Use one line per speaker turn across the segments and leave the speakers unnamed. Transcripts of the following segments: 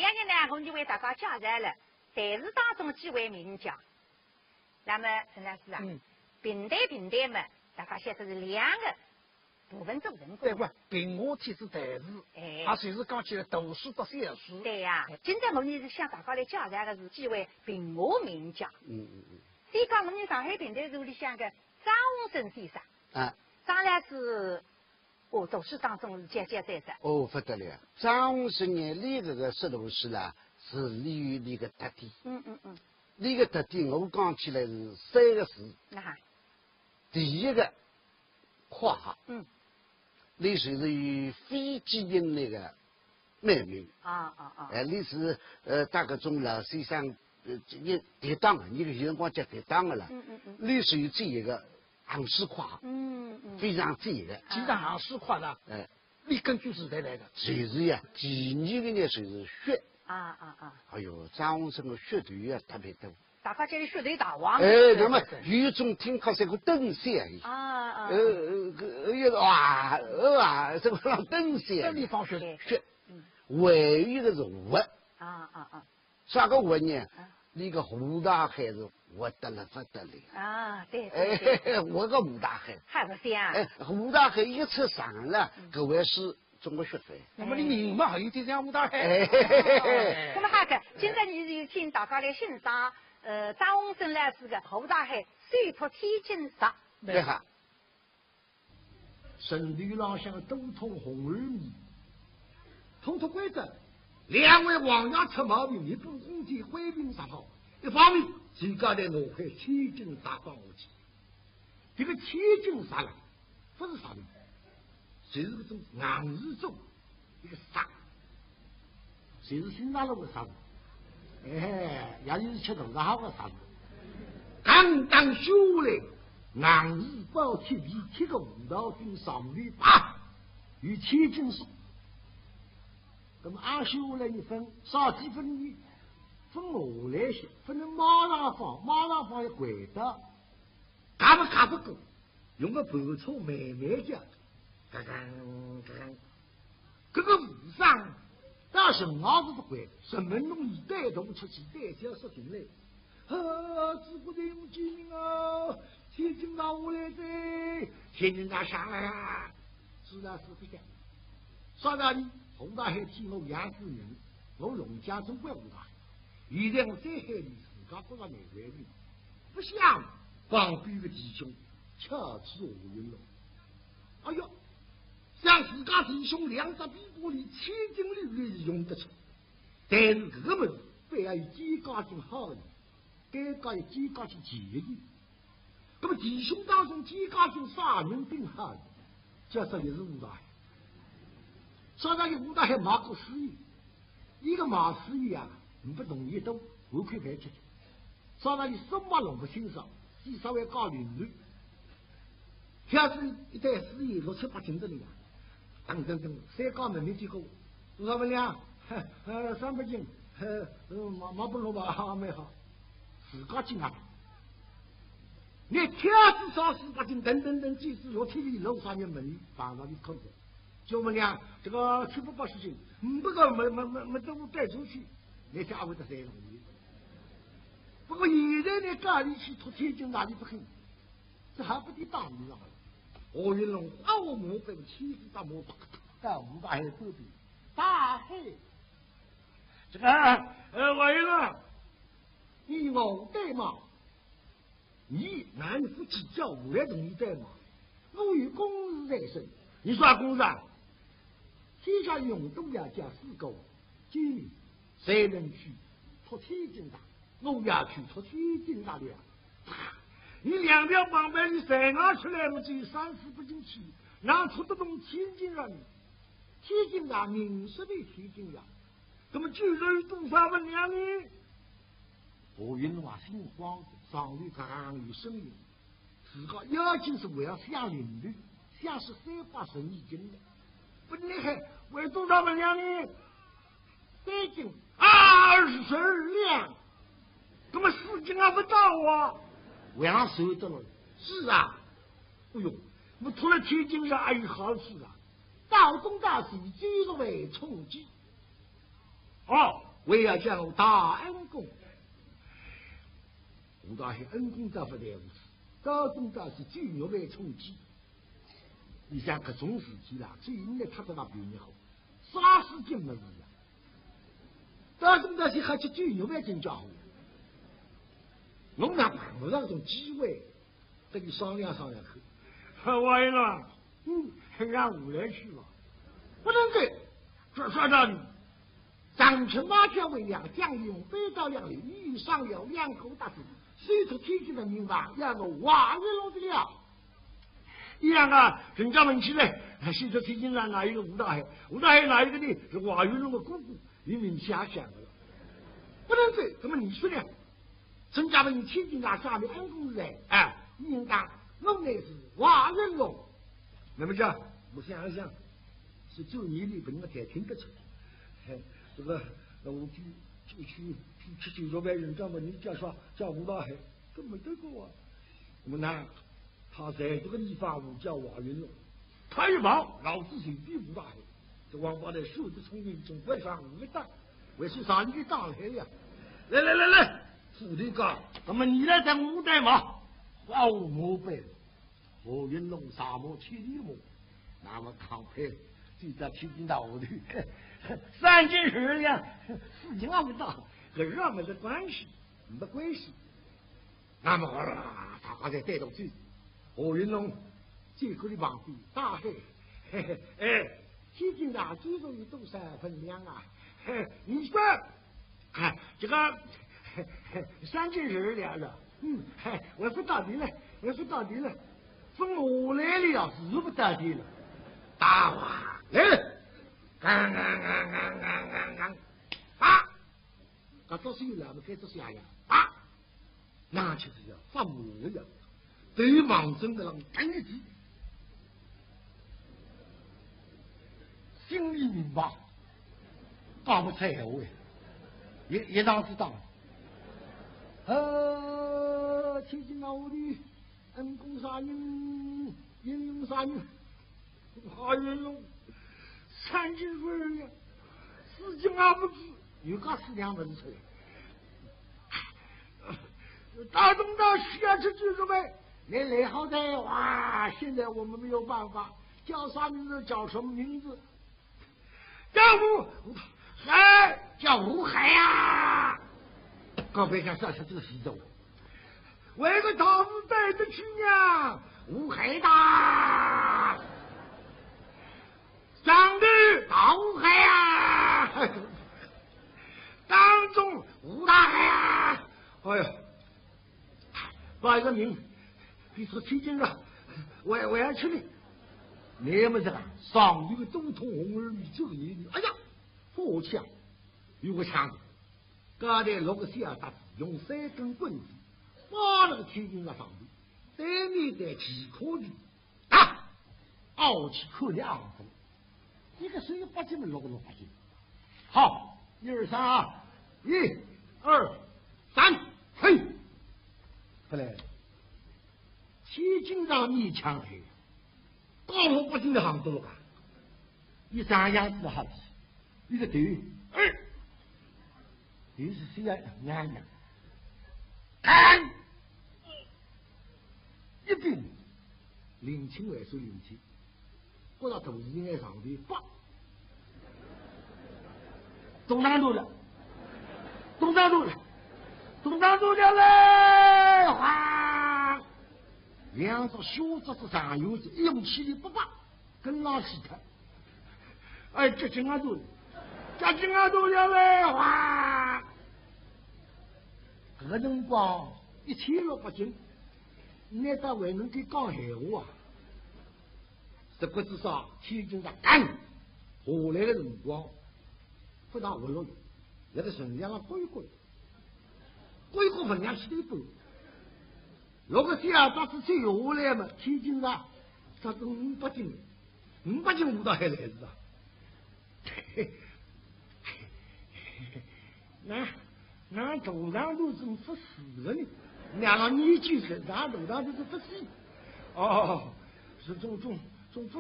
两个呢，我们就为大家介绍了台词当中几位名将。那么陈老师啊，平台嘛，大家现在是两个部分组成。
对不？平话体是台词，啊，随时讲起来读书读小书。
对呀，今朝我们是向大家来介绍的是几位平话名将。先讲我们上海平台组里向的张鸿生先生。张老师，读书当中是节节在身。
不得了，张鸿生呢，那个识读书啦，是利于那个特点。那个特点，我讲起来是三个字。第一个夸。你属于非基因那个妹妹。你是大个中了身上你跌当了，你个眼光叫跌当了。你属于这一个行市夸。非常这个。
其实行市夸呢，你根据时代来的。
就是呀，第二个呢就是血。哎呦，张鸿生的血团啊特别多。
大家叫你血团大王。
那么有种听课是个登山哇，这个让登山。
这里放血。
唯一的是活。啥个活呢？那个胡大海是活得了不得了。
对。
我个胡大海。
还不行。
胡大海一出上了，各位是中国学费。
那么你人嘛还有点像胡大海。
那么还个，今朝你就请大家来欣赏张鸿生老师的胡大海水泊天津杀。
对哈。
神女郎向都通红儿米，通途规则，两位王爷出毛病，一部红旗挥兵杀炮。一方面，自家在挪开千军杀光武器。这个千军杀了，不是杀人，就是这种硬日中一个杀，就是新大陆的杀人。也就是吃头上的杀人。刚当修来。硬日包铁皮，铁个五道军上面啪，与千军说。那么按修来一分，少几分呢？分我来些，分成马上放一轨道，干不够，用个板车慢慢讲，刚，这个武上，但是我是不会，什么东西带动出去，带脚说进来。自古的用居民啊，天津大屋来的，天津大上来啊，自然是不讲。说到你，洪大海替我杨子人，我龙江中国武大海，现在我在海里自家过个难为人，不想旁边的弟兄巧取我云了。哎呦，像自家弟兄两只屁股里千斤六是用得出，但是这个门非要有几家军好人。该搞有几家军节义，那么弟兄当中几家军杀人并好，这说的是武大海。说到武大海马过司仪，一个马司仪啊，你不同意都我可以排出去。说到你什么拢不欣赏，至少要搞伦理。下次一代司仪6、7、8斤的人啊，等，三高门面几个，多少分量？300斤，马不落吧，还没好。自家进来，你天子少4、8斤，等，即使6、7里路上面门放上去扣着，就我们俩这个7、80斤，5个没都带出去，你下回的3容易。不过现在呢，家里去托天津哪里不肯，这还不得打你了？何云龙花我毛被欺负大毛，到武大海这边，大海，这个我云龙。你我对吗？你男夫妻叫我来同你对吗？我有公事在身，你说公事啊？天下永东要讲4个，今年谁能去托天津大？我要去托天津大的呀！你两条绑板你3行出来，我只有3、4不进去，哪出得动天津人？天津大名实的天津呀，怎么居然有多少分量呢？何云龙啊，心慌，上面刚刚有声音，自个要紧是为了想领率，想是380一斤的，不厉害，为多少分量呢？3斤，22两，那么4斤还不到啊！为啥收得了？是啊，哎呦，我除了天津上还有好事啊！大东大西几个为冲击。哦，我要向我大恩公。吴大黑恩公这不在乎事，高中倒是最肉来充饥。你想搿种事体啦，最应该他在那比你好，啥事情没事呀？高中倒是还去最肉来真家伙。侬哪碰不上这种机会，跟你商量商量看。王爷了，让我来去吧。不能给，说道理。长城马票为两将用背到两里，遇上了两口大事，谁出天津的人吧，让我挖月落的了。一样啊，人家问起来，谁出天津上哪一个吴大海？吴大海哪一个呢？是瓦月龙的姑姑，你们想想了。不能给，那么你说呢？陈家问天津上下面安公人，应当我乃是瓦月龙。那么讲，我想一想，是就你里本我才听得出。这个我去酒桌外人家问你叫啥？叫吴大海，都没得过啊。那么呢，他在这个地方我叫瓦云龙，他一跑，老子随便吴大海。这王八蛋手子聪明，总不会上我的当，为是啥你给当来呀？来，副队长，那么你来当武代嘛？花无毛背，何云龙沙漠千里目，那么康配，就在天津大屋里。3斤10两，4斤不到，和热没得关系，没关系。那么好了，他才带动去。何云龙这个的旁边大海，天津大鸡肉有多少分量啊？你说，这个3斤10两了，我说到底了，从我来了是不到底了，大话来。这都是有两个该做啥呀？那就是要发魔呀！对王生的人干一记，心里明白，讲不出闲话，一当是当。天津那屋里恩公杀人，英勇杀人，花云龙。3斤2两，4斤2不止，有个4两不是出来。大东道需要吃酒肉呗，你来好歹哇！现在我们没有办法，叫啥名字？叫什么名字？叫叫吴海呀！刚别想上下这个西走，为个桃子带着去呢，吴海大。长得大吴海呀，当中吴大海呀，哎呀，报一个名，你说天津啊，我要去的。你们这个上有个总统红儿米这个年龄，哎呀，火枪有个枪子，刚才6个小打用3根棍子把那个天津啊上面，对面在几颗的傲气可怜昂风。一个水8斤，6个8斤。好，1、2、3啊，1、2、3，嘿，不来，天津上面强黑，高楼8斤的杭州了吧？一3样子的哈子，一个头，又是谁呀？娘娘，看，一边领青外手领青。过到肚子应该上的8，东山路了嘞！哇，两只小子子上游子，勇气力不拔，跟老西他，这金阿多了嘞！哇，这个辰光1600斤，那到还能给讲闲话啊？这个至少天津上干，后来的辰光不大活络，那个身上归分量起来多。如果第二把是最下来嘛，天津上这都500斤，500斤5到还来是吧？那头上都真不死了呢，两个年纪身上头上都是不死。是种不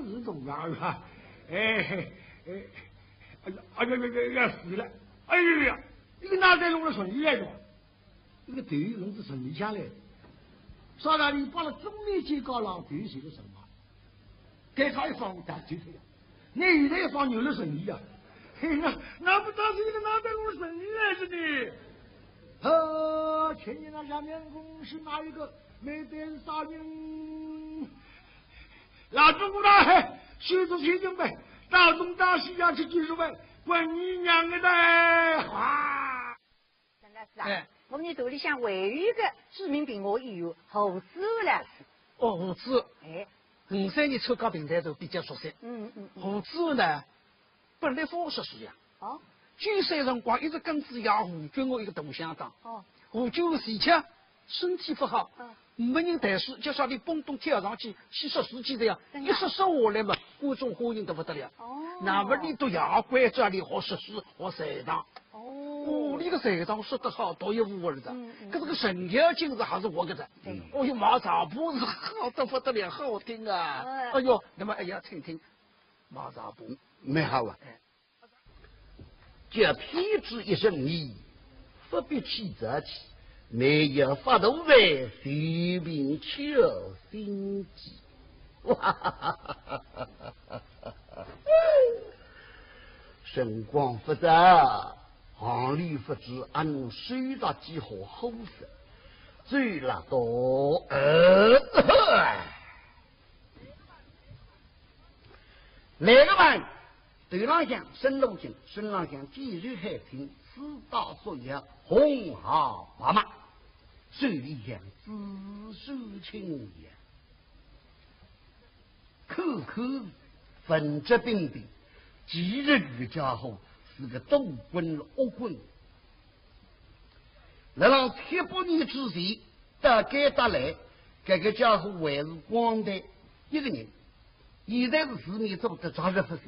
是头上是吧？哎呀，死了！哎呀，一个脑袋弄了顺利来着，一个队弄是顺利下来。说到你把了中立街高浪对谁的什么？给他一放打就退了，你一再放牛了顺利啊！嘿，那不倒是一个脑袋弄了顺利来着的。前年那下面公是哪一个没得杀人？老中国的学着学准备，到东到西要去技术呗，管你娘的哇！
陈老师啊，我们队里向还有一个知名病学医院胡子老师。
胡子，53年参加平台都比较熟悉。胡子呢，本来法学系呀。9岁辰光一直跟着养胡军我一个同乡长。胡军前吃身体不好，没人带水，叫啥你蹦动跳上去洗湿自己的呀，一湿下来嘛，观众欢迎得不得了。那么你都要关这里好湿水好菜场。你个菜场说得好，多有味儿的。可是个神条精是还是我个的。哦哟，马茶铺是好得不得了，好听啊！哎呦，那么要听听马茶铺，
蛮好啊。这偏执一生意，不必起则起，没有发动为随便求心机。哇！神光不杂，行里不知按水大几何好色，最拉多来个班。对浪向深路径，深浪向继续海平，四大所要红好华马，水里向紫苏青叶，口口分质并并，几日个家伙是个斗棍恶棍。那让7、8年之前，大概打来，这个家伙还是光的一个人，现在是市面做的杂日不行。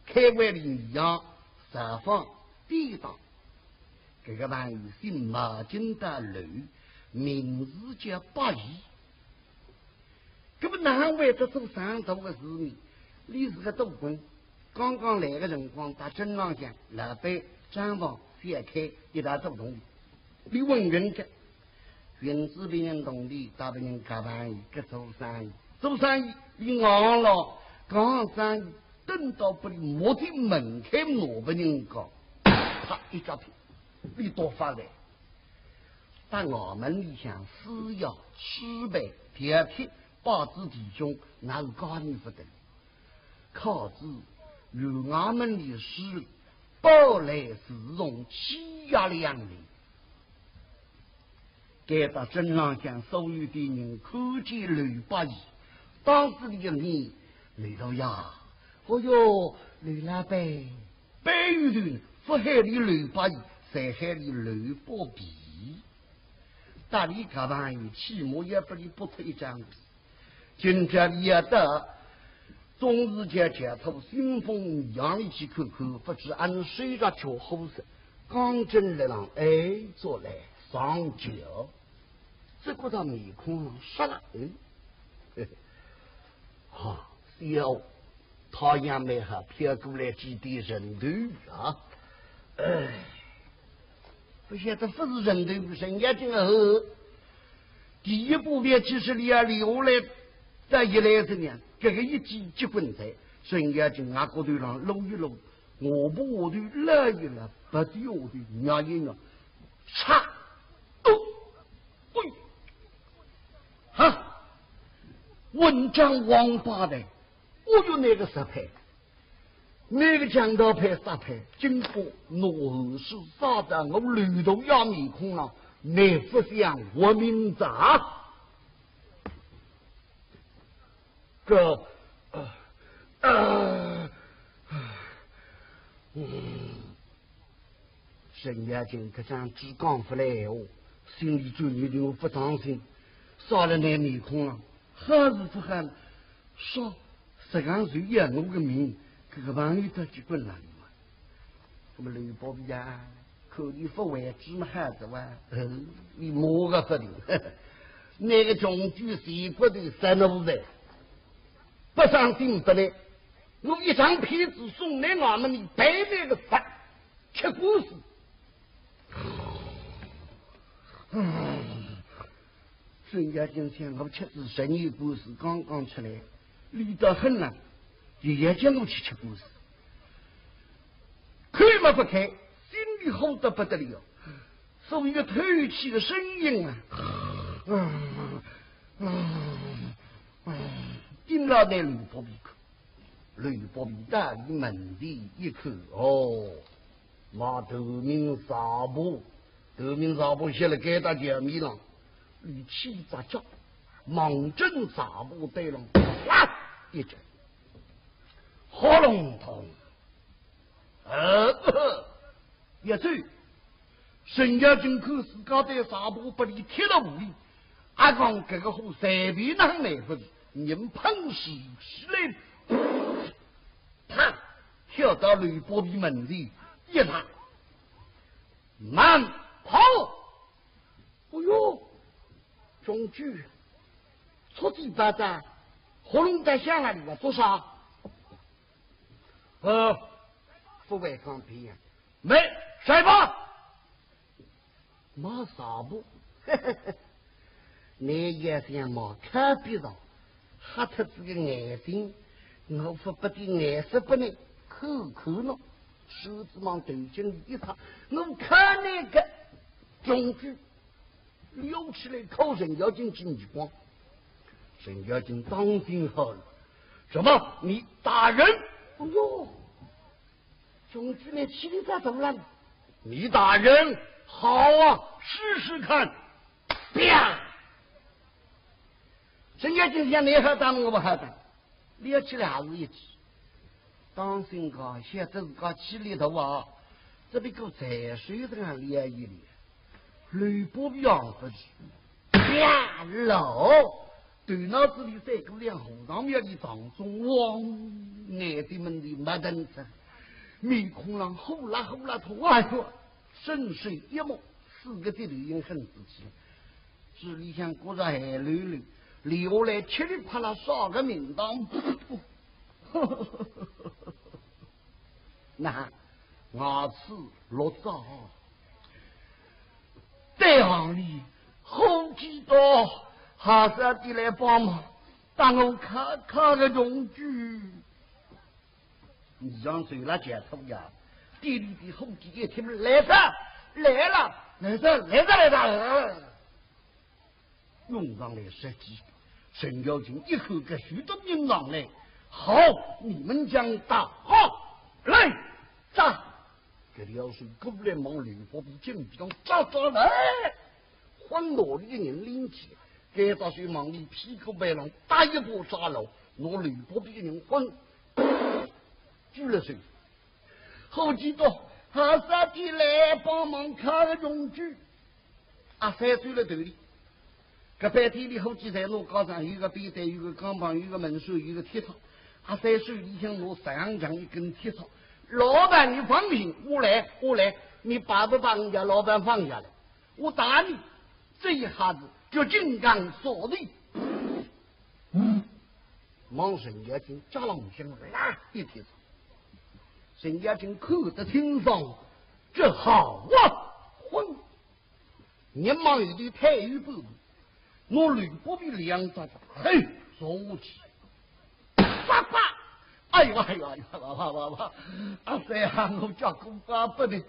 开外的一样设防抵挡，这个玩意姓马金的驴，名字叫八义。这不难为得做上头的事呢？你是个斗棍，刚刚来的辰光打正浪向老板张房掀开一大斗动，你问人家，原子别人动力大别人干玩意，个做生意，做生意你昂了，刚生意。等到不离我的门槛我不能搞，他一脚皮，你多发来。但我们里向私要吃呗，第二天报纸弟兄那是高你不得，靠子与我们的事包来自容欺压两人。该到镇上向所有的人看见刘八义，当时的你雷头呀。哦哟，刘老板，白玉团福海里刘八义，山海里刘伯比，大理干玩意，起码也不离不出一张皮。今天你要得，总是叫街头新风一样的去看看，不知按谁着脚后色，刚正来让坐来上脚，这个到面孔上杀了，好，小。他也没好飘过来几滴人头啊！不晓得不是人头，人家这个后第一步便就是你要留来，再一来这样，这个一记结棍在，人家就俺个头上搂一搂，我不我头拉一拉，不对我头娘一娘，嚓！哈！文章王八蛋！我就那个石牌，那个江道牌石牌，经过我后是杀的我绿头要面孔了，你不想我名字啊？沈家军可想只讲出来哦，心里最有点不当心，杀了那面孔了，还是不喊说。15岁也我个命，这个朋友他结婚了嘛？那么刘伯比呀，口里不为芝麻孩子哇，你摸个不灵，那个穷举谁不得三路的，不上心不来，我一张皮子送来我们的白白个饭，吃故事，孙家今天我吃子生意故事刚刚出来，累得很了，也叫我去吃故事，开嘛不开，心里好得不得了，送一个透气的声音啊，进了那吕伯比口，吕伯比大于门第一口哦，马头名沙布，头名沙布写了给大家米了。语气杂叫，猛震杂布对了，哇一阵，喉咙痛，也对，沈家军可是搞得杂布不离贴了无力，阿刚这个货随便能来分，人碰死起来，他跳到吕伯比门里，一他慢跑，哎呦！中举，出地巴掌，喉咙在响了，你了多少？不外放屁呀？没，谁吧？马啥不？你也想马看别上，哈特这个眼睛，我说不的颜色不能口口呢，手指忙头颈一擦，我看那个中举。溜起来靠沈家军经济光，沈家军当兵好了，什么？你打人？哎呦，总之呢，气力咋怎么了？你打人好啊，试试看。啪！沈家军想你还打我不还打？练起来还是一起。当心个，现在是个气力头啊，这边够再水的练一练。吕伯比昂不去，啪老对脑子里三个两后上面的当中，汪眼睛们的没等着，面孔上呼啦呼啦吐，哎呦，深水一摸，四个的流音很仔细，这里向裹着海溜溜，流来噼里啪啦少个名堂，那牙齿落枣。在行里好几道哈萨的来帮忙，当我看个用具，你让谁来解脱呀？地里的后几一听来了，用上来设计，沈耀军一口给许多人上来，好，你们将打好来炸。这里要是过来忙吕伯比进比中抓来，换脑里的人拎起，给到水忙里屁股白浪打一波抓牢，拿吕伯比的人换举了水，后几道哈萨的来帮忙看个用具，3岁了头里，这白天里后几在路高上有个背带，有个钢棒，有个门手，有个铁草，3岁里向拿3强一根铁草。老板，你放心，我来，你把不把人家老板放下来？我打你，这一下子就金刚锁地。忙沈家军加了声啦一提上，沈家军看得听上，这好啊，混！你忙有的太于不如，我吕伯比两张，嘿，说起，爸爸。哎呦，阿三呀，我叫公爸不能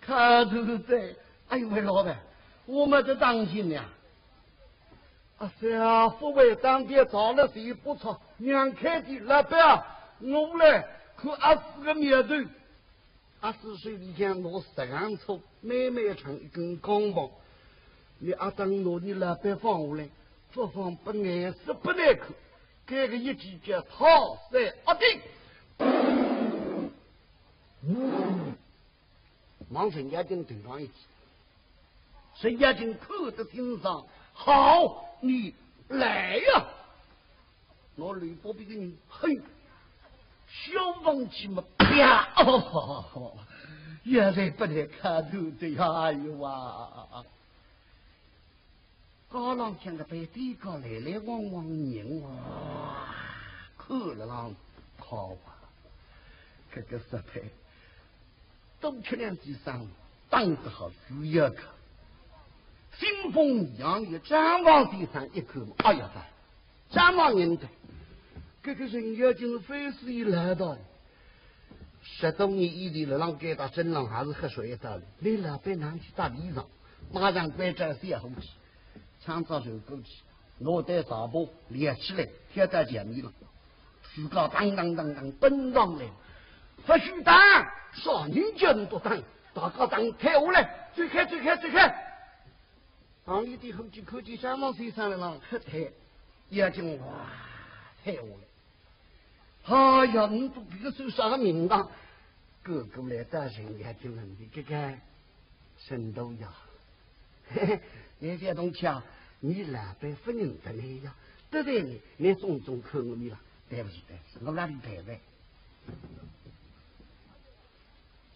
看头在。哎呦，老板，我们得当心呀。阿三啊，不为当爹找了谁不错，娘开的老板，我来看阿四个面对。阿四手里向拿3撮慢慢长一根钢棒，你阿当拿你老板放下来，不放不碍事不耐口。这个一击叫套在定，忙沈家军顶上一击，沈家军看得心上，好，你来呀！我吕伯比的人，嘿，消防器嘛，啪！哦，原来不能看头的呀！哎呦啊！高浪像个被地高来往往人哇，看了浪好吧，这个石牌多吃2几3，当得好主要个腥风扬雨，张望地上一口，哎呀，张望人的，这个人家就是非是一来的。10多年以里了，让给他真浪还是喝水的，你老板拿起大衣裳，马上关着些红旗，抢着手过去，脑袋撒布连起来，贴在前面了，自个当当当当奔上来，不许打，少年军都当，大家当退下来，追开追开追开。旁里的后几口气山往水上了，喝抬，眼睛哇退下来。哎呀，你都这个手啥个名堂？哥哥来打人家就问的这个神都呀，那些东西啊，你老板不认得你呀？对对你，你种种扣我你了，对不起对，我哪里对呗？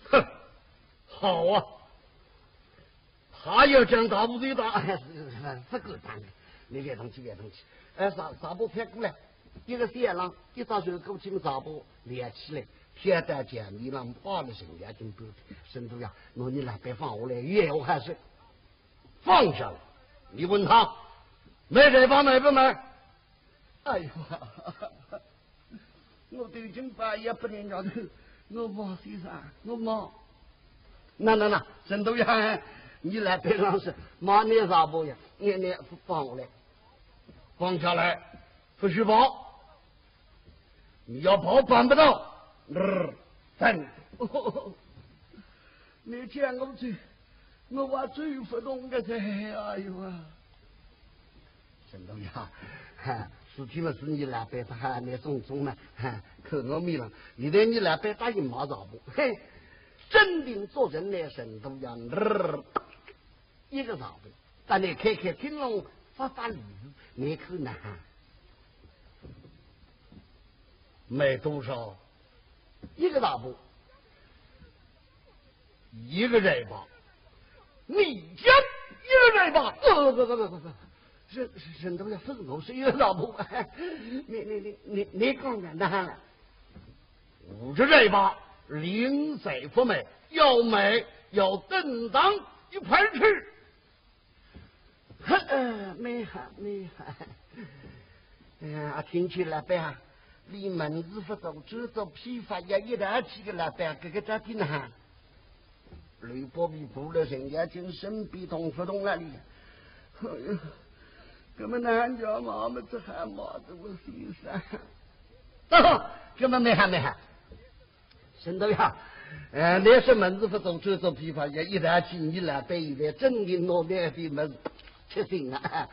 哼，好啊，他要讲大部队打，不够打的，你别动气别动气，啥不偏过来。一个线浪一到手够轻纱布连起来，贴在前面上把了人家就不神都呀，那你来别放我来，越我还是放下了。你问他买这房买不买？哎呦，我都已经把也不能让头，我忙先生，我忙。那，神都呀，你来别让是马那纱布呀，你放我来，放下来。不许跑！你要跑办不到。真，你见我最，我话最不懂的噻！哎呦啊！沈东阳，事情嘛是你老板他那种嘛，可我米了，你对你老板答应马上不？嘿，真定做人呢，沈东阳，一个上班，但你开听龙发礼物，你可难。卖多少？一个大布，一个人吧。你讲一个人吧？不，人都要分我是一个大布。你讲简单，50人吧，零岁不卖，要买要等当一块吃。没哈。听起来呗。离门子不走，只走批发也一大几个老板，这个咋的呢？吕伯比不了人家就身比动不动那里。哎呀，根本男家妈妈这还妈的我心酸。根本没喊。沈都呀，那是门子不走，只走批发也一大几你老板一来，真的我那的门吃心啊！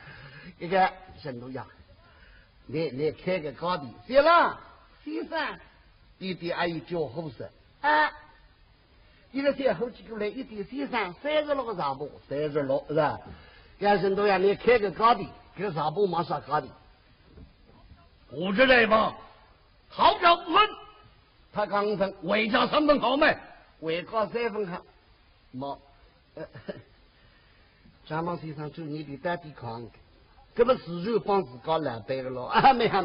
这个沈都呀。你开个高地，行了，先生，弟弟阿姨叫后生啊，一个先后几过来，一点先生36个纱布，36是吧？干什么呀？你开个高地，给纱布马上高地，50人吧，好表不分，他刚分，外加3分好卖，外加3分好，毛，张毛先生就你的大地扛。这么自然帮自家老板的咯啊！没哈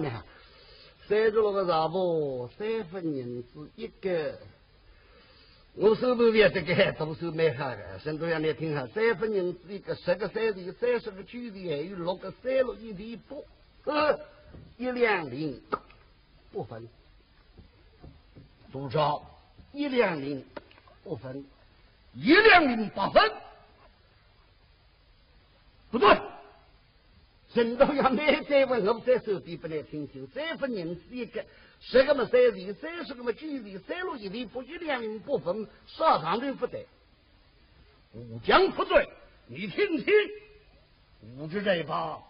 ，36个纱布，3分银子一个。我手头也这个都是没哈的，甚至让你听下，3分银子一个，10个3厘，30个9厘，还有6个3厘1厘8，1两0不分。多少？1两0不分，1两0 8分，不对。人都要买再问我在手边不来听清，3分银子一个，10个嘛3厘，30个嘛9厘，3厘1厘不1两0不分，啥上都不得。武将不对，你听听，50这把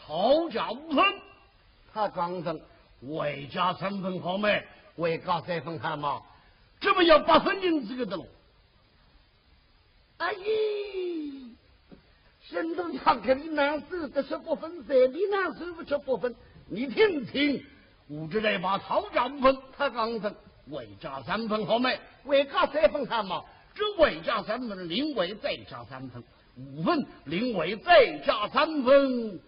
讨价5分，他刚分，外加3分好卖，外加3分好嘛，这么要8分银子个的喽。哎咦！人都要给你拿手的是不分噻，你拿手不吃不分，你听听，50这把讨价5分，他刚分，外加3分好卖，外加3分好嘛，这外加3分，另外再加3分，5分，另外再加3分，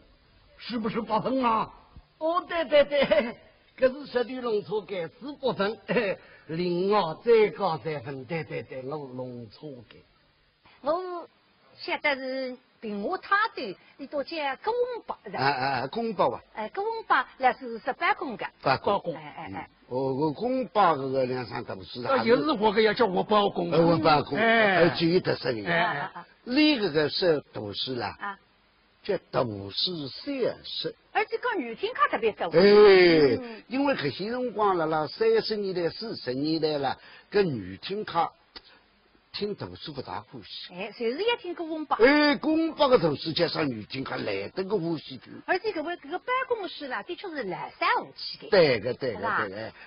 是不是8分啊？哦，对，可是实地弄错给4不分，另外再加3分，对，我弄错给。
我晓得是平我他对你都叫公伯
是公伯吧？
公伯那是18公个。
包公。
我公伯这个两三读书的。
就是我个要叫我包公。
我包公，最有特色的。另一个是读书啦。叫读书3十。
而且讲女听卡特别多。
因为这些辰光了30年代、40年代了，跟女听卡。听读书不大欢喜，
就是也听公伯。
公伯的读书加上女听还来得个欢喜的。
而且这个办公室啦，的确是来三五起的。
对个。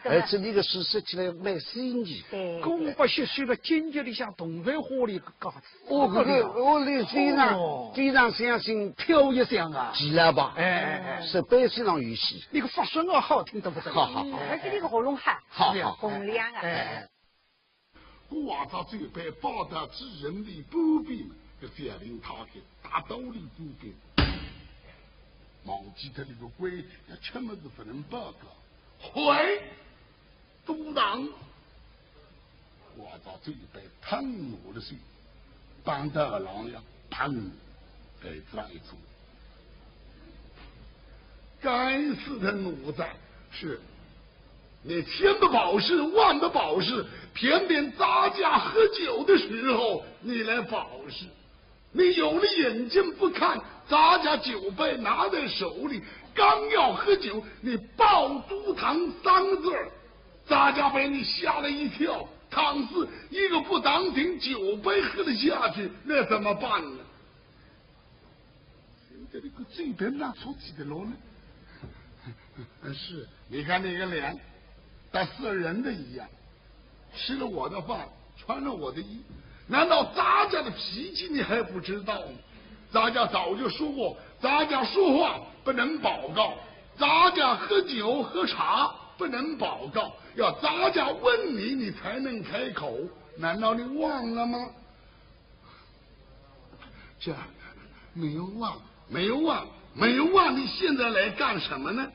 而且那个书说起来蛮新奇。
公伯学了经济里向同文化里个嘎子。
我非常相信
飘一响啊，
记了吧？18岁上有戏。
那个发声啊，好听得不得了。
好。
而且那个喉咙喊，
好，
洪亮啊。
挂着嘴被报答之人的不必嘛，就占领他的大道理不必。忘记他那个规矩，要什么都不能报告。会，督党，挂着嘴被喷我的水，当得个狼样，砰，被这样一出。该死的奴才是。你千不保释，万不保释，偏偏咱家喝酒的时候你来保释。你有了眼睛不看，咱家酒杯拿在手里，刚要喝酒，你报督堂3个字，咱家被你吓了一跳。倘是一个不当听，酒杯喝得下去，那怎么办呢？现在这个嘴边拿出几个楼呢？是，你看那个脸。但是人的一样，吃了我的饭，穿了我的衣，难道咱家的脾气你还不知道吗？咱家早就说过，咱家说话不能报告，咱家喝酒喝茶不能报告，要咱家问你，你才能开口。难道你忘了吗？这没有忘，你现在来干什么呢？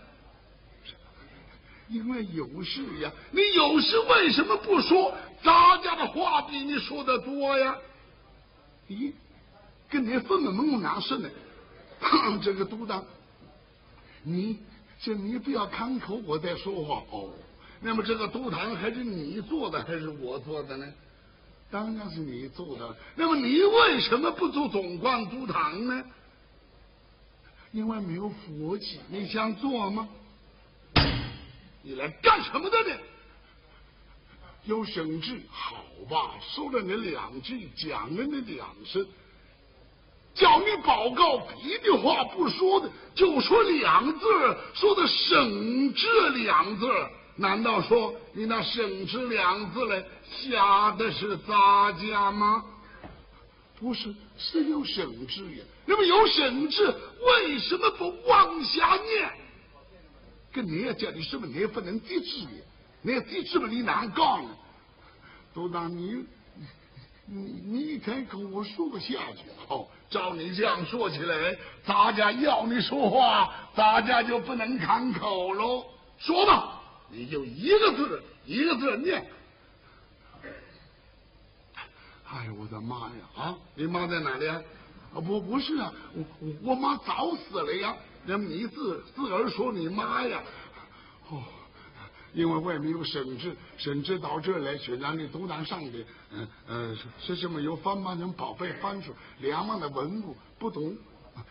因为有事呀，你有事为什么不说？咱家的话比你说的多呀。咦，跟你分门弄哪事呢？这个督党，你不要看口，我在说话哦。那么这个督堂还是你做的还是我做的呢？当然是你做的。那么你为什么不做总管督堂呢？因为没有福气。你想做吗？你来干什么的呢？有审制，好吧，说了你2句，讲了你2声，叫你报告，别的话不说的，就说2个字，说的审制2字，难道说你那审制2字嘞，下的是咱家吗？不是，是有审制呀。那么有审制，为什么不往下念？跟你也讲，你是不是你也不能抵制你？你也抵制不你难干呢？都当你一开口，我说不下去。照你这样说起来，咱家要你说话，咱家就不能开口喽。说吧，你就一个字念。哎呀，我的妈呀！你妈在哪里啊？不是啊，我妈早死了呀。那么你自个儿说你妈呀？因为外面有审制到这来，却让你督党上的，是什么有翻版人宝贝翻书2万的文物不懂，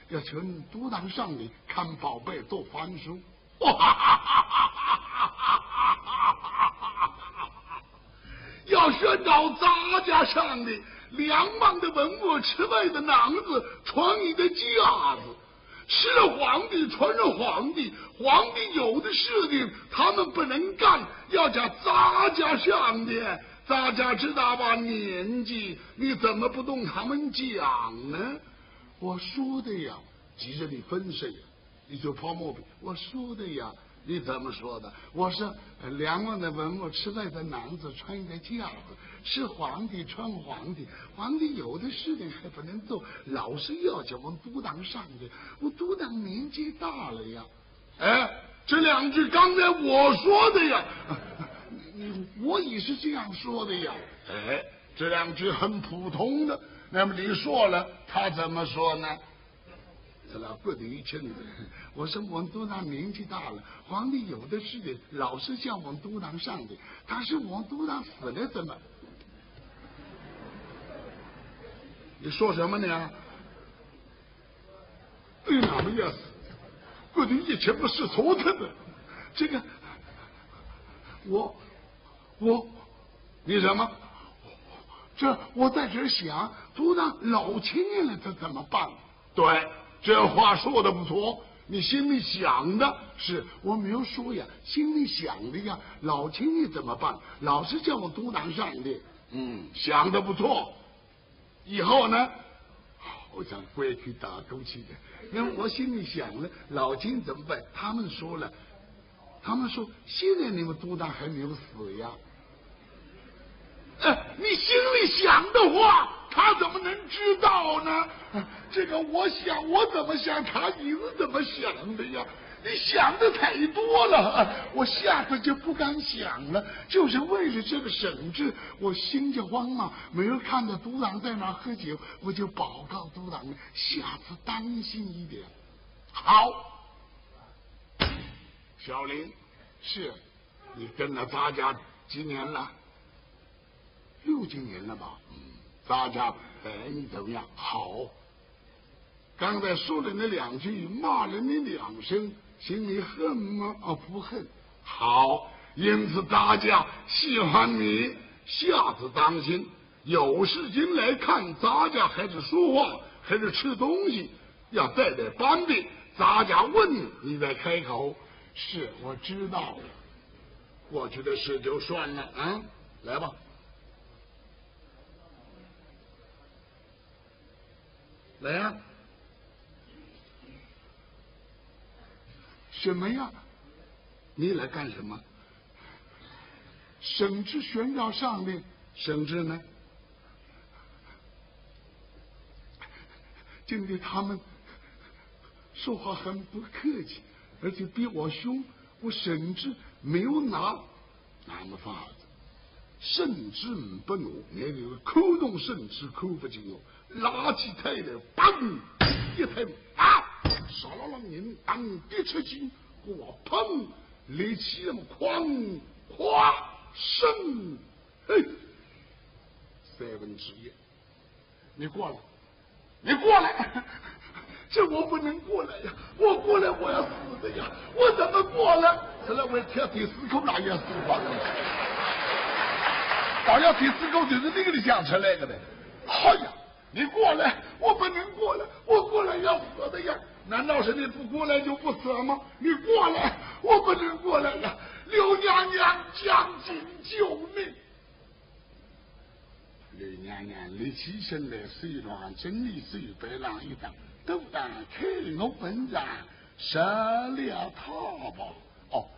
要求你督党上的看宝贝做翻书。要是到咱家上的2万的文物，吃外的囊子，穿你的架子。吃了皇帝，穿着皇帝，皇帝有的事情他们不能干，要叫咱家上的，咱家知道吧？年纪你怎么不动他们讲呢？我说的呀，急着你分析呀，你就抛毛病。我说的呀，你怎么说的？我说2万的文物，吃外的囊子，穿一个架子，是皇帝穿皇帝，皇帝有的事情还不能做，老是要叫我们督党上去。我督党年纪大了呀。这2句刚才我说的呀，我也是这样说的呀。
这两句很普通的，那么你说了，他怎么说呢？这老不得一称的。我说我们督长年纪大了，皇帝有的是的，老是向我们督长上的。他是我们督长死了怎么？你说什么呢？对哪么意思？不得一切不是错的的。这个，你什么？这我在这想，督长老青年了，这怎么办？对，这话说的不错。你心里想的是，我没有说呀，心里想的呀，老青年怎么办？老是叫我督长上的，想的不错。以后呢，好像鬼去打狗去的。那我心里想了，老青怎么办？他们说了，他们说现在你们督长还没有死呀。你心里想的话，他怎么能知道呢？这个我想，我怎么想，他也是怎么想的呀？你想的太多了，我下次就不敢想了。就是为了这个省治，我心就慌嘛。没有看到督长在那儿喝酒，我就报告督长，下次当心一点。好，小林，是你跟了咱家几年了？6几年了吧？大家你怎么样？好。刚才说了那2句，骂了你2声，心里恨吗？不恨。好，因此大家喜欢你，下次当心，有事情来看咱家还是说话，还是吃东西，要带班的，咱家问你，你再开口。是，我知道了。过去的事就算了啊，来吧。来呀！什么呀？你来干什么？省治宣召上令，省治呢？今天他们说话很不客气，而且比我凶。我省治没有拿那么法子，圣旨不怒，那个口动圣旨口不进哦。拉起台来，砰！一台啊，杀了狼人，当地出去，我砰！力气那么哐咵声，嘿，1/3，你过来，你过来！这我不能过来呀！我过来我要死的呀！我怎么过来？这来我跳第4口那也死吧！倒要第4口就是那个里想出来的呗！哎呀！你过来，我不能过来，我过来要死的呀！难道是你不过来就不死吗？你过来，我不能过来呀！刘娘娘将军救命！刘娘娘立起身来，虽然真理是与白狼一样，都当开我本长杀了他吧！哦，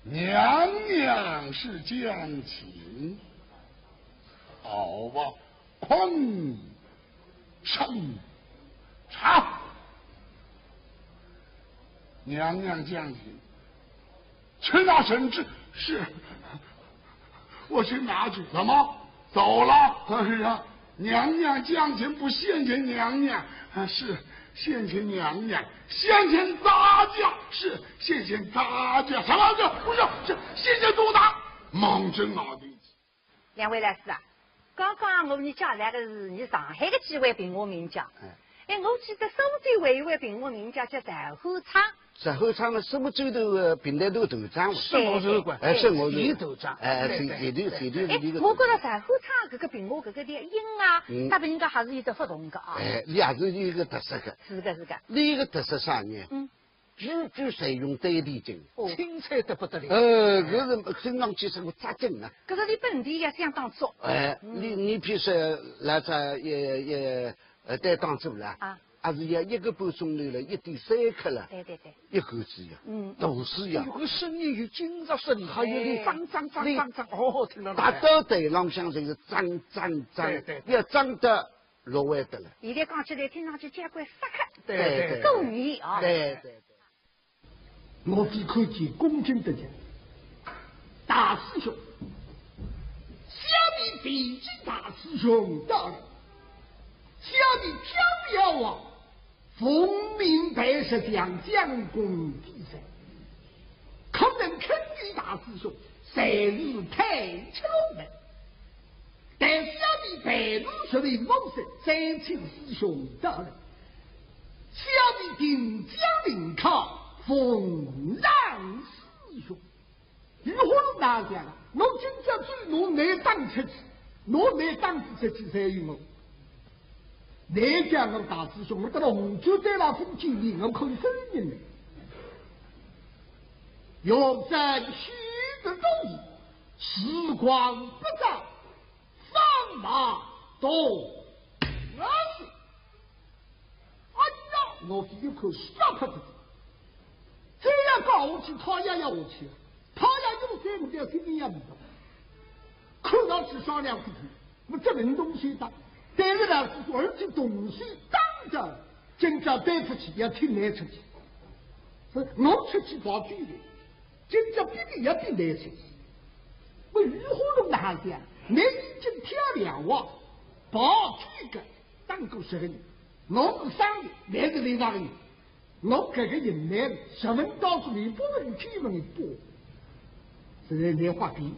娘娘是将军，好吧，哐！称查娘娘将军，去拿圣旨。是，我去拿去。怎么走了？哎呀，娘娘将军不献给娘娘，是献给娘娘，献给大家，是献给大家。什么这不是献给督长？忙着拿的。
2位来师啊。刚刚我们叫来的是你上海的几位评话名家，我记得苏州还有一位评话名家叫陈后昌。
陈后昌的什么州头的平台头头长，
生活州管，
生活
州头长，
谁
我觉得陈后昌这个评话这个的音啊，他们应该还是有点不同的啊。
你还是有一个特色的。
是的。
另一个特色啥呢？句采用对地精，
青菜得不得了。
可是听上去是个扎劲啊。
可是你本地也相当足。
你譬如说来这也在当中了啊，还是要1个半钟头了，1点3刻了。
对。
一口气呀，都是呀。
有个声音有精神声，还有点脏，哦，听到了。
大刀对浪向就是脏，要脏得落位的了。
现在讲起来，听上去加快杀客，
对，
够你啊。
对。
我只可见公正的讲，大师兄，下面北京大师兄到了，小弟飘飘啊，奉命白石将将功比赛，可能肯定大师兄赛日太巧了。但小弟白鹿学的谋士三清师兄到了，小弟定将领靠奉让师兄。如何能大讲啊？我今朝追我难当出去，我难当出去才有我。难讲我大师兄，我到了红酒在那风景里，我可以分人了。若在虚的东西，时光不早，放马动老子。哎呀，我这一口吓破的，这样搞下去，他也要我去。他要用这个表肯定也不懂，看上去商量不通，我这门东西大，但是呢是而且东西当着，今朝带出去要听来出去，是我出去跑距离，今朝必定要听来出去。我如何能拿下？你已经挑两万，跑这个当过10个人，我是3个，来自另外的人，我这个人呢10分到处里不问天问多。这个莲花笔，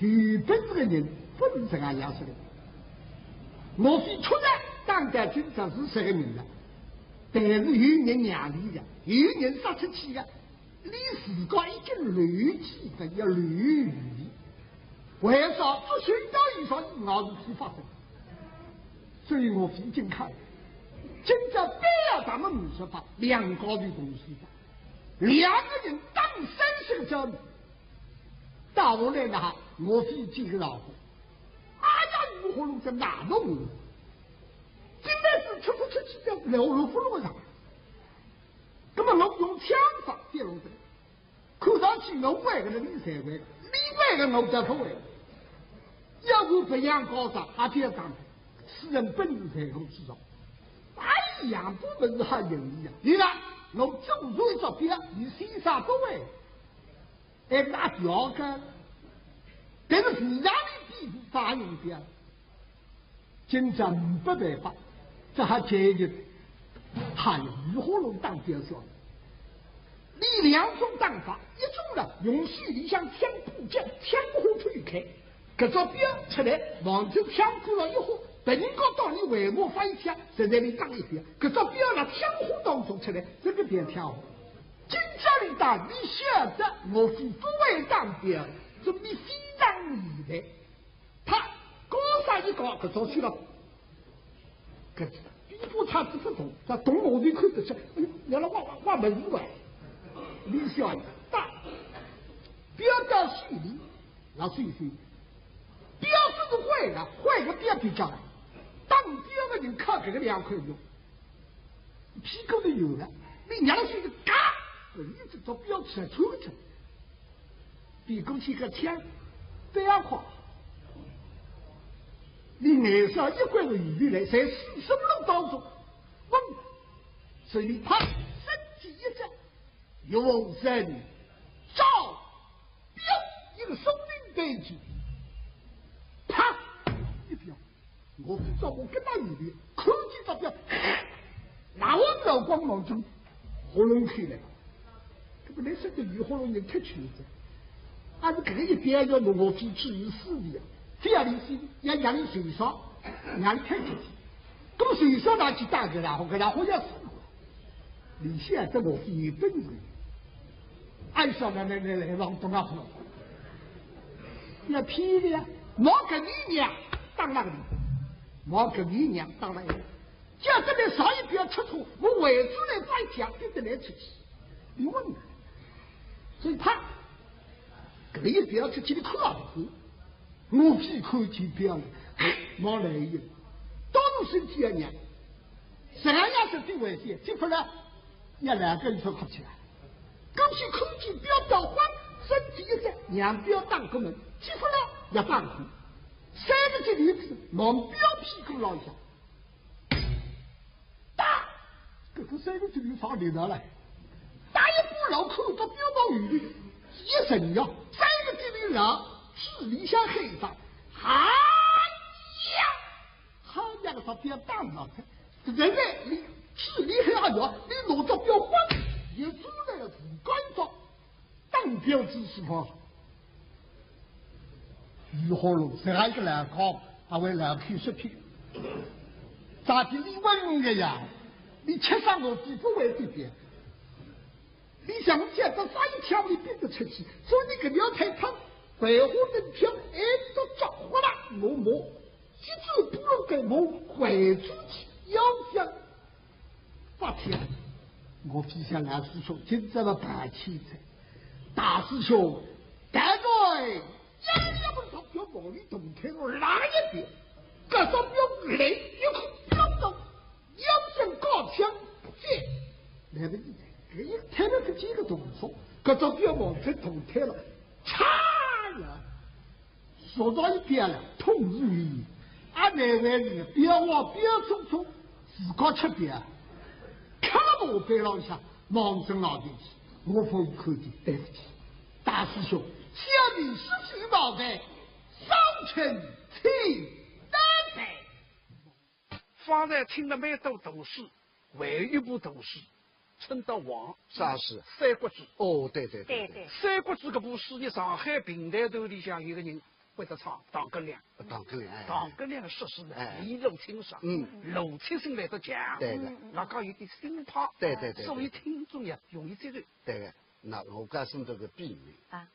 有本事的人不是这样样式的。我非出来当家今朝是10个人了，但是有人养力的，有人杀出去的，你自个已经乱起的要乱语，为啥不寻到以上我是去发生？所以我已经看，今朝非要咱们50法两高的东西的，2个人当30个教你。到我来呢，我非几个老婆，哎呀，如何能在哪弄我？今天是出不出去的流入不路上，那么我用枪法介入的，看上去我外个的你才会，另外个我则不会。要是不样高尚，还别讲，此人本事才够知道。哎呀，不是还容易啊！你看，我总做一个别，你欣赏不会。哎，那条个，但是自然的地步发用的，今朝没办法，这还解决，还如何能当表说？你2种当法，一种呢用水里向枪布架，枪火推开，搿只标出来，往这枪布上一火，别人讲到你为我发一枪，实在你当一边，搿只标呢枪火当中出来，这个变枪火。今朝里当，你晓得我是不会当表，这你非当以来，他高上一高，可早去了，可比不差子不懂，他懂我的看得出，原来我没意外，你晓得大，表到水里，那水水，表是坏了，坏个表比较，当表的人靠这个2块肉，屁股都有了，你娘是个嘎。一直做标出来抽着，比过去个枪这样快，你眼上一块的雨来，在45路当中，嗡，所以他身体一震，有人照标一个松林对举，啪一标，我不知道我跟他雨看见这标，那我老光芒中喉咙开来。本来是个雨火龙人踢球子，俺是这个一边要弄我非至于死的，这样的是要让你受伤，让你踢出去。那么受伤拿去打个然后给他好像死过。你现在我非有本事，按上来让东阿婆，要骗的呀！我跟你娘当那个人，我跟你娘当那个人，叫这边少一边出错，我围出来再讲，就得来出去。你问他。所以他这个一表出去的可好，我屁看见表了，往来一，当身体要娘，什么样子的危险，结果呢，要2个人说哭起来，刚去看见表倒换，身体一在娘表当个门，结果呢要放空，3个这里子往表屁股捞一下，打，这个3个这里放里头了。打一步老口到标榜语里，一神呀，3个这里人是理想黑上，啊呀！好家伙，别打了！人类，你体力还要，你拿着标棍，一出来自干着，当标之时候，如何了？谁还个来搞？还会来批视频？咋的？你问个呀？你吃上我几不会对的？你想见这啥一条你变得出去，所以你个鸟太胖，白虎能飘，哎，都着火了，摸，几次不能给摸，回出去要想。发天，我非向俺师兄今这么办起才，大师兄，带队，要不他表往里动开我拉一边，各种表累，一口表动，要想高强不见，来不及。一看到这几个动作，各种表往这动开了，差了，说到一边了，痛日你，俺奶奶你别往别匆匆，自个吃边，看了我背上下，忙着老弟，我封口的对不起，大师兄，下面是谁脑袋，上前请担待。
方才听了蛮多都是，唯一部都是。称得王
啥是
三国志
哦，对，
三国志这部书的上海平台头里向有个人会得唱党根亮，
党根亮
说是一路清爽，鲁清新来得讲，
对的，
那个有点新派，
对，
所以听众呀容易接受，
对的，那我告诉这个秘密啊，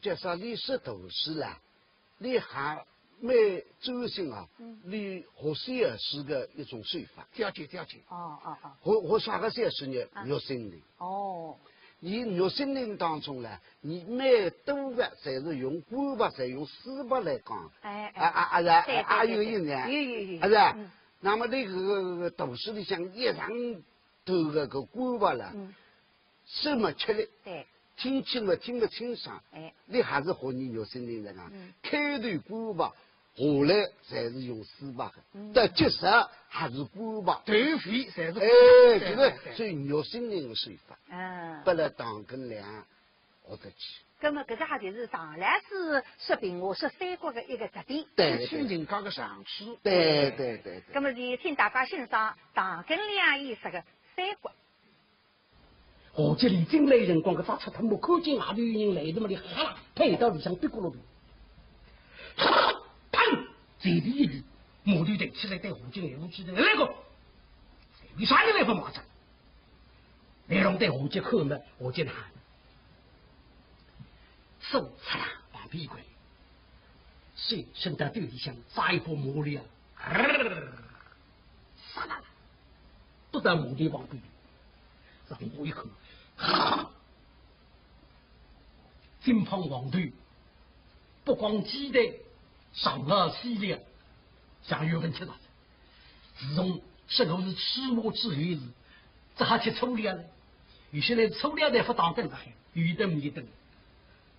就说历史读书啦，你还没周星啊，你和谐是个一种手法，
了解，
和啥个写是呢？肉心灵以肉心灵当中呢，你蛮多的才是用古巴，才用四巴来讲，有一年，是那么那个读书里向一上头个古巴了，什么吃力？
对。
听清了，听得清爽。你还是和你肉心灵的啊，开头古巴。后来才是用四把的，但其实还是古把，
对肥才是
这个所以肉心灵的手法，不来党根梁活得起。
那么这个还就是上来是说明我是三国的一个特点，
对，
听人家个上去，
对。
那么就请大家欣赏党根梁意识的三国。
我这里进来人光个发出他们看见哪里有人来的嘛的，哈啦，配到里向别过了的。嘴里一语，目的对起来带胡金来，胡金来那个，你啥人来不马子？来让带胡金看嘛，胡金喊，手擦啦往屁股，水伸到堆里向撒一波磨力啊，撒啦，不但磨力往屁，让我一口，金胖黄队，不光鸡的。上了系列，像有问题了。自从石头是吃我之后是，这还去抽练了。有些人抽练的不当灯了，有的没灯。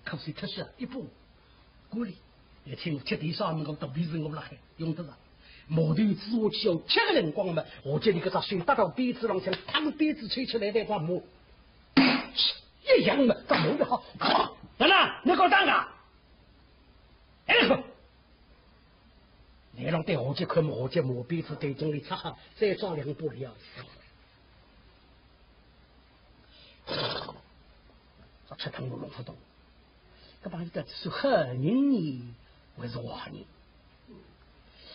可是他是一步过来，也听吃地上面我到鼻子我了用得了。毛头自我去要7个人光嘛，我这里个啥水打到鼻子上向，他们鼻子吹出来的光毛，一样嘛，这毛的好。来了，你搞蛋啊？哎。来让带我去看我这毛鼻子对中里擦哈，再装2玻璃啊！这吃汤我弄不懂，这把你的是好人呢，还是坏人？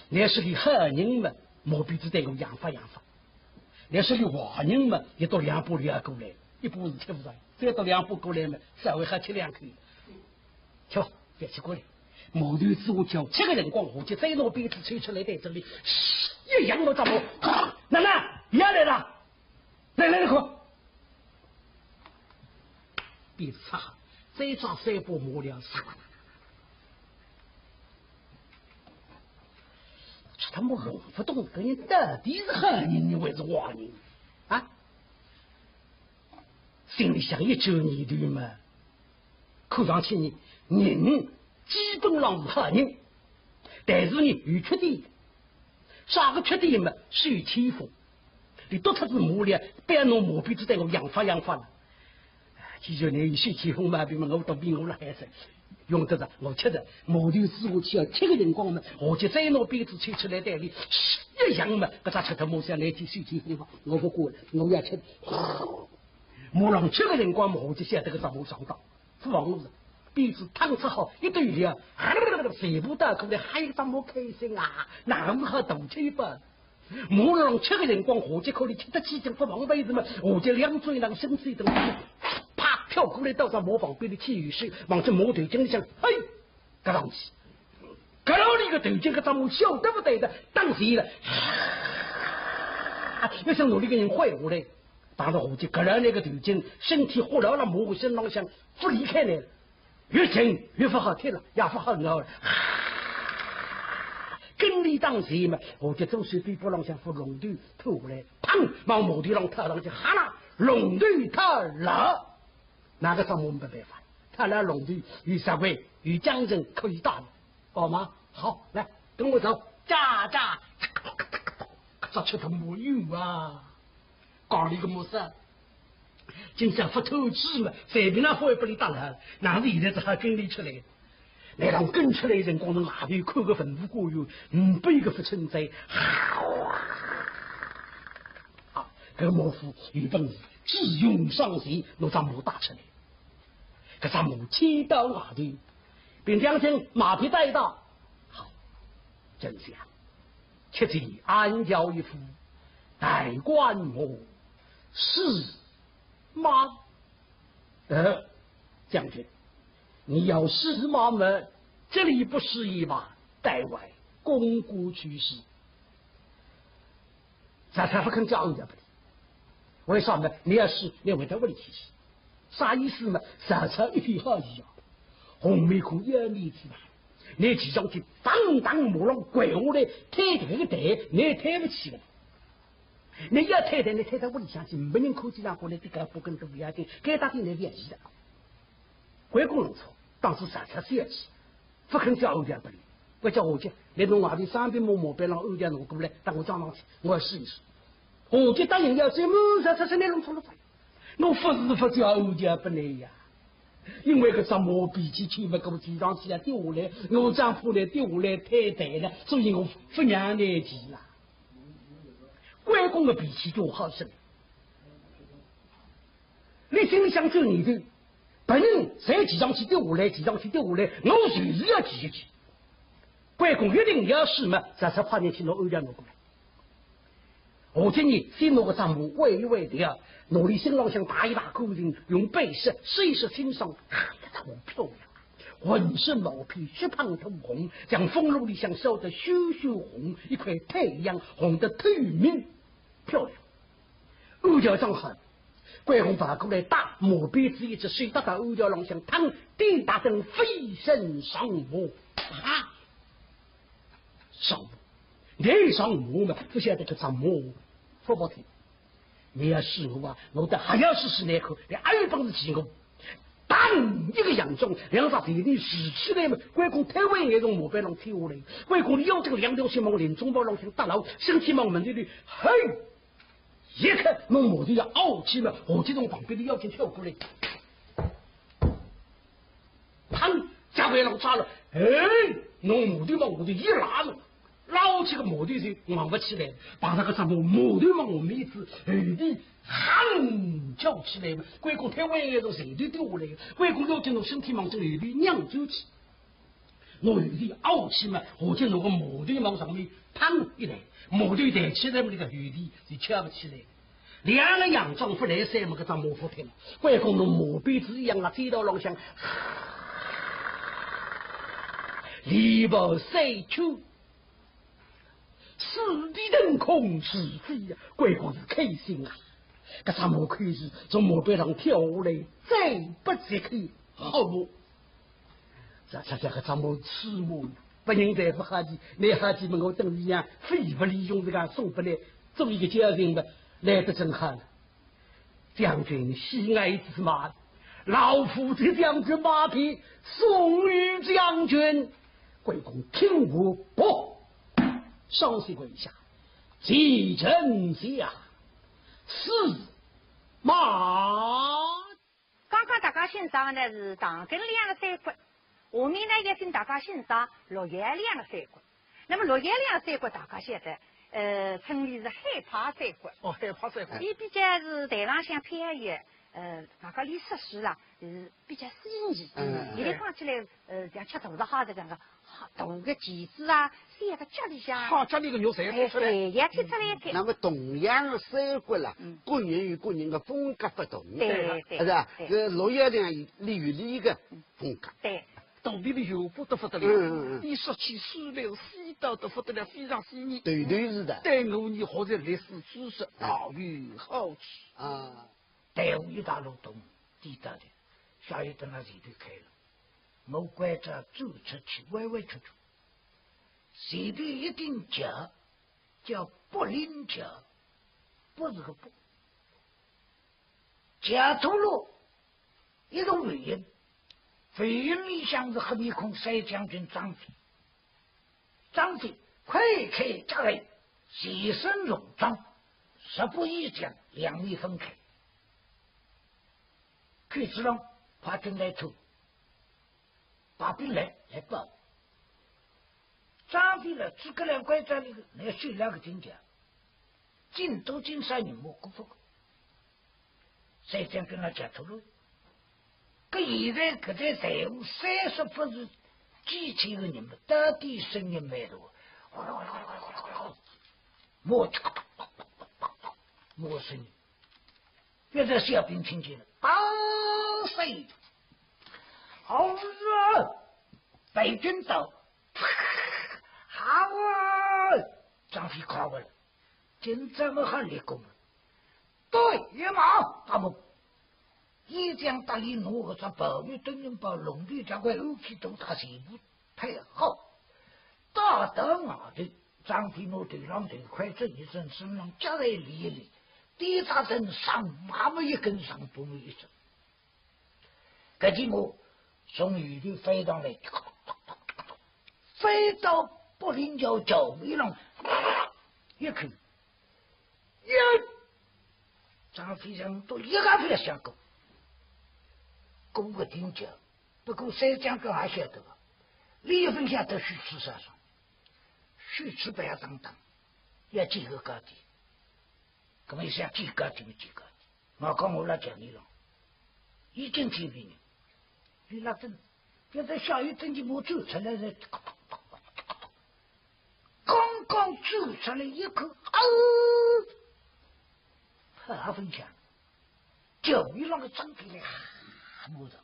那是你好人嘛，毛鼻子带我养发；那是你坏人嘛，一到2玻璃啊过来，一步是吃不上，再到2步过来嘛，稍微还吃2口，去吧，别去过来。毛头自我叫7个人光火，就再拿鼻子吹出来在这里，一样我怎么？奶奶，你要来了，来看，鼻子擦，再抓3波磨亮啥？这他妈弄不懂，这人到底是好人，你还是坏人啊？心里想一揪你对嘛？看上去你人。基本上是好人，但是呢有缺点，啥个缺点嘛？是有天赋。你多特子磨练，别弄毛鼻子带我养发了。其实你有些天赋嘛，比嘛我都比我了还深。用得着我吃的毛头子我去要吃个辰光呢，我就再拿杯子吹出来袋里一样嘛，搿只吃头毛向来天水天地方，我不过我要吃。马上吃个辰光嘛，我就晓得搿只毛上当，不枉我是杯子汤吃好一堆料，全部到口来，还有只毛开心啊，哪么好大吃一把。马上吃个辰光，我就可以吃得起，就不枉杯子嘛，我就两嘴让身子一动。啪！跳过来到上磨坊边的气雨水，往这磨头巾里想，嘿，搿上去，搿老里个头巾搿张木晓得不得的，当时了，要想努力个人坏下来，当着我就搿老那个头巾，身体活到了磨身浪向，不离开来了，越紧越不好听了，也不好咬了。跟你当时嘛，我就走水边波浪向扶龙头拖下来，砰，往磨头上套上去，哈啦，龙头套了。哪个上我们没办法？他来龙头与三位与江人可以打的，好吗？好，来跟我走，喳喳，这吃头没用啊！讲你个么事？今朝不透气嘛，随便那话也不里打了，哪是现在只好跟你出来？来让跟出来人光是马头看个坟墓过有500个不存在，好，这个莫夫有本事。智勇上前，拿张马打出来，这张马牵到马头，并将将马匹带到。好，真相，切记安交一夫，待观我是马。将军，你要是马们，这里不是一马，待外攻固去势。咱才不肯教育的不理。为啥呢？你要是你回答问题是啥意思嘛？啥车一匹好一样，红梅裤一米之大，你骑上去当当马浪跪下来，抬这个台，你也抬不起来。你要抬台，你抬到屋里向去，没人可以让过来，这个不跟都不要紧，该打的你别急的。关公弄错，当时啥车是要去，不肯叫欧家不理，我叫我去，你从外面3边摸别让欧家弄过来，让我装上去，我要试一试。我就答应要这么啥你弄错了，我不是不叫欧家不来呀，因为个什么脾气全部给我提上去了，丢下来，我丈夫来丢下来太大了，所以我不让你提了。关公的脾气就好生，你心里想着你的，本人谁提上去丢下来，提上去丢下来，我随时要提一提。关公一定要是嘛，这才怕你去拿欧家拿过来。我建议先拿个账目喂一喂的，努力心浪向打一打勾人，用背石试一试欣赏，哎呀，这么漂亮，浑身毛皮血胖透红，像风炉里向烧得羞羞红，一块太阳红得透明漂亮。欧家正好，关公把过来打，马鞭子一只水打到欧家浪向躺，叮当声飞身上马啊！上马，你上马嘛，不晓得这张马说不听。你要是我啊，我的还要试那口，你还有本事骑我。当一个洋装，两只腿里使起来嘛，关公太为那种马背上踢下来，关公腰这个2条线往林中包浪向打牢，身体往门里里，嘿，一看弄马头要傲气嘛，我就从旁边的妖精跳过来，砰，加回浪抓了，哎，弄马头往我的一拉了。捞起个马头就忙不起来，把那个什么马头往我面子后地喊跳起来嘛。关公太晚从谁都丢下来，关公要见到身体往这后地酿酒去，我后地傲气嘛，我就拿个马头往上面砰一来，马头抬起来嘛，那个后地就翘不起来。2个洋装不来塞嘛，个张马虎腿了。关公用马鞭子一样啊，追到浪向，力不塞出。四地腾空是飞呀，关公是开心啊！这张马可是从马背上跳下来，再不解开，好不？这个张马痴马，不认得不好奇，你好奇问我等一样，非不利用这个送不来，做一个家人吧，来得真好了。将军喜爱之马，老夫这将军马匹送与将军。关公听我不。稍息跪下，启臣下驷马。
刚刚大家欣赏的是唐根亮的3国，下面呢，也跟大家欣赏陆元亮的三国。那么陆元亮三国大家晓得，称为是害怕三国。
哦，害怕三国。
伊比较是台上向偏一，大家历史书啦，是比较细腻。现在讲起来，像吃大闸蟹这样个，大个钳子啊，三个家里向。
好，家里个肉侪
推出来，也推出来一
那么同样的三国啦，个人与个人的风格不同，
对，
是吧？陆元亮李有礼的风格。
对。
肚皮里油不得不得了，比说起书来味道得不得了，非常细腻。
对对是的。
对我你或者历史知识大有好处
啊。台湾一大路东地大的，下雨等那前头开了，我拐着走出去，歪歪曲曲，前头一顶脚叫不灵脚，不是个不，脚头路一种尾音。飞云里向是黑面孔赛将军张飞，张飞快开家来，携身戎装，10步一将，两面分开。kri子龙怕进来偷，把兵来报。张飞了，诸葛亮拐杖里来收2个金甲，进都进山人莫辜负。赛将军他讲透了。可现在搿在队伍30不是几千个人们，到底声音蛮大，摸声音，别在小兵听见了，打谁？好日北军到，好啊！张飞夸我了，今朝我还立功了，对，野马大木。一将大力怒和他保卫登人把龙队将快欧气都打西部太好，大得马的张飞怒对让队快这一声声浪加来理一理，第一大阵上马没一根上不没一声，搿节目从雨里飞上来，飞到不灵角角尾上，一口，张飞上都一个不要想过。公个顶角，不过三将军还晓得吧？李分下到许池山上，许池不要当当，要几个高地，咁么想几高地没几高地，我讲我来讲你了，已经听别人，你那真，现在下雨天气我走出来了，刚刚走出来一口，二分强，就一那个张飞来。木头，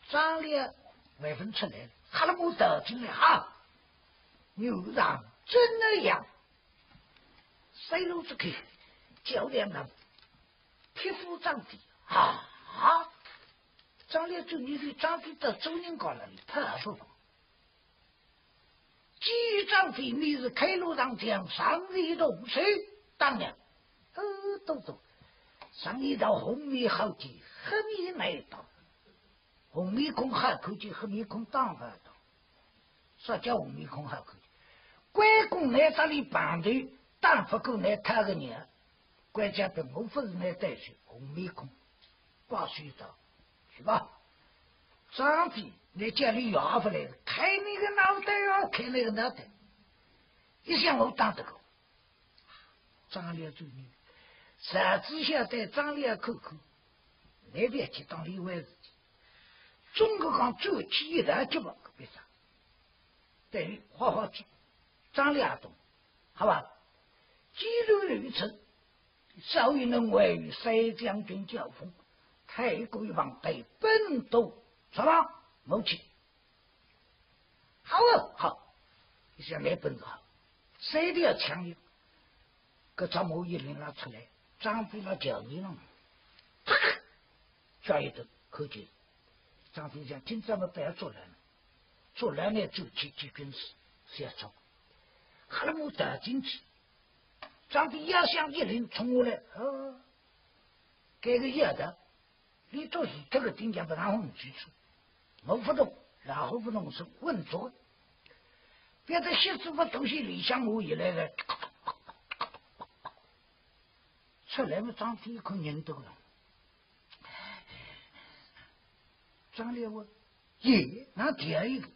张烈外分出来了，哈了木头进来哈，牛郎真的样，塞路子去，教练们皮肤张飞啊，张烈就你对张飞到周人高了，你怕不？基于张飞你是开路上将上一动谁？当然，都走。上一道红面好记，黑面没到。红面孔好口记，黑面孔当不到。啥叫红面孔好口记？关公来这里绑队，当不够来他个人，关家的我不是来带去红面孔，挂水道，是吧？张飞来家里摇回来了，开那个脑袋啊，开那个脑袋，一想我当得够，张烈注意。啥子晓得张烈口口，那边去当另外事情。中国讲走起一来就不别啥，等于好好做，张烈懂，好吧？肌肉旅程，稍微能外与塞将军交锋，太过于往北奔斗，是吧？谋起，好啊，好，你想来奔好，塞的要强硬，个张某一领拿出来。张飞那叫你了，下一头口诀。张飞讲：“今朝么不要做人，做人呢就去军事，是要做。”哈了我打进去，张飞压向一领冲过来，给个丫的，你做事这个顶讲不让我们去处，我不懂，然后不懂是稳坐，别的写字把东西里向我一来了。出来嘛，张飞一看人多了。张烈问：“耶，那第二个，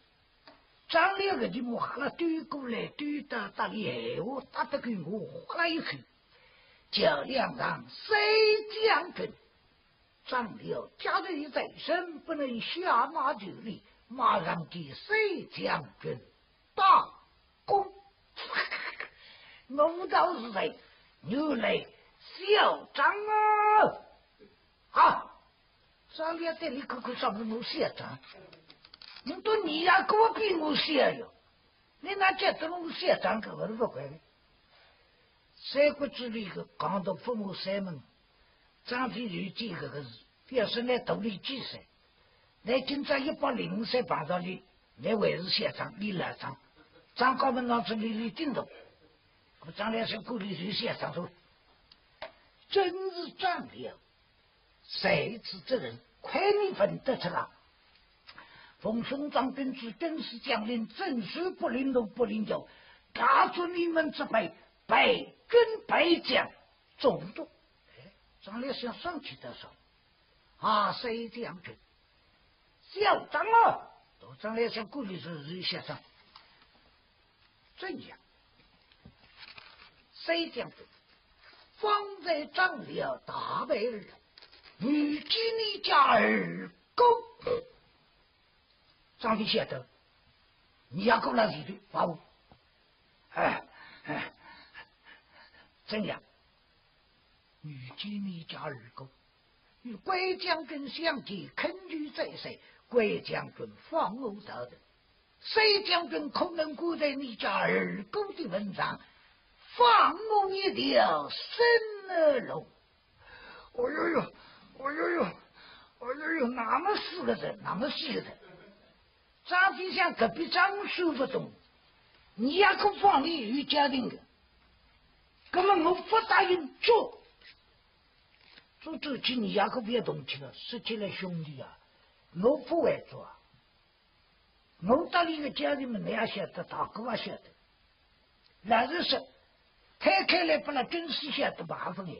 张两个的木和对过来，对的打的闲话打得给我哗啦一口，叫两让谁将军？张辽家人在身，不能下马就礼，马上给谁将军大功？我倒是谁？原来小张啊！啊！张辽在你口口上面我写张，你都你呀给我比我写哟！你哪觉得我写张个我都不会的。三国志里个讲到父母三门，张飞就记这个事，表示来独立记赛。来今朝103碰到你，来还是写张，你来张，张高门当中你顶头。我张良是故里就写张说，真是张辽，谁知这人快你分得出来。奉兄长跟之真是将领，真是不领动不领教，打住你们之辈，备军备将众多。张良想上去的时候，啊，谁将军？小张啊，都张良想故里是写上，这样。谁将军方在张辽大败儿，女击你家儿狗。张飞写的，你要够了几句把我，怎样？女击你家儿狗，与关将军相见，肯举在谁？关将军放我得的，谁将军可能跪在你家儿狗的份上？放我一条生儿龙！哦呦呦，哦呦呦，哦呦呦，那么4个人，那么4个人。张飞想隔壁张叔不懂，你也可放你有家庭的，根本我不答应做走起，你也可别动气了。说起来兄弟啊，我不会做，我到你个家里面，你也晓得，大哥也晓得，那是说。开来把那军事下的麻烦哎，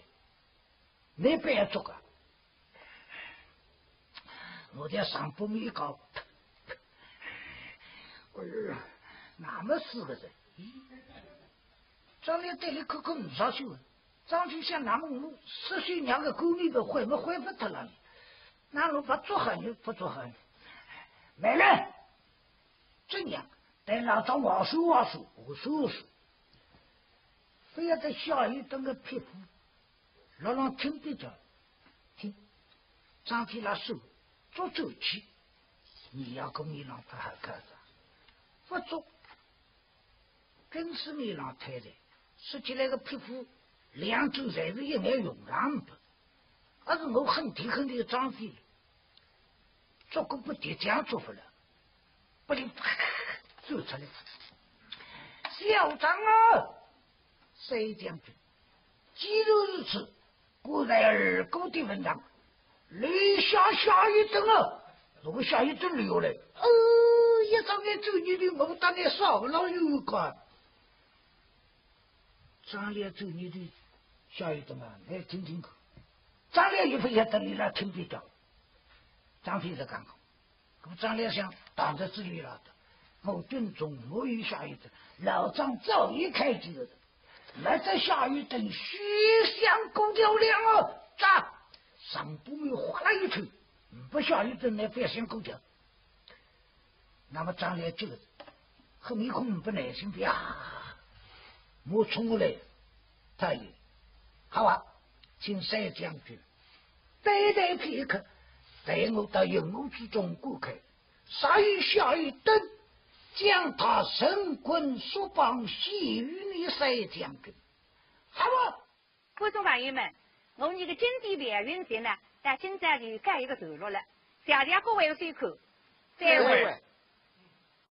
你不要做啊！我在上部门一搞，哎呀，那么4个人，张良对你口口没啥修，张飞想那么我10岁2个狗你都会，我会不得了，那我把做好你不做好你，没人，这样等老张我说。非要在下雨等个匹夫，老让听得着，听，张飞拿手做走起，你要跟你让他还看着，不做，更是你让太太，说起来个匹夫2周才是一眼用上不，而是我很挺的张飞，做个不得这样做不了，不能走出来，小张啊！谁将军既如如此，故在二狗的文章，雷下一顿啊！如果下一顿流来，一张眼走你的梦当你少了有关。张烈走你的下一顿啊，来听听看。张烈一会也等你来听得到。张飞在干过，张烈想挡在这里了的，我军中我有下一顿，老张早已开机了。来在下雨等虚香公调亮哦，炸上部门哗啦一吹，不下雨等来别想公调。那么张烈这个和你空不耐心的啊，我冲过来，太爷，好啊，请三将军待片刻，带我到营屋之中顾客，啥雨下雨等。将他神棍所绑，系于你三将军。好啊！
观众朋友们，我们这个经典连云节呢，在今朝就盖一个段落了。谢谢各位收看，再会。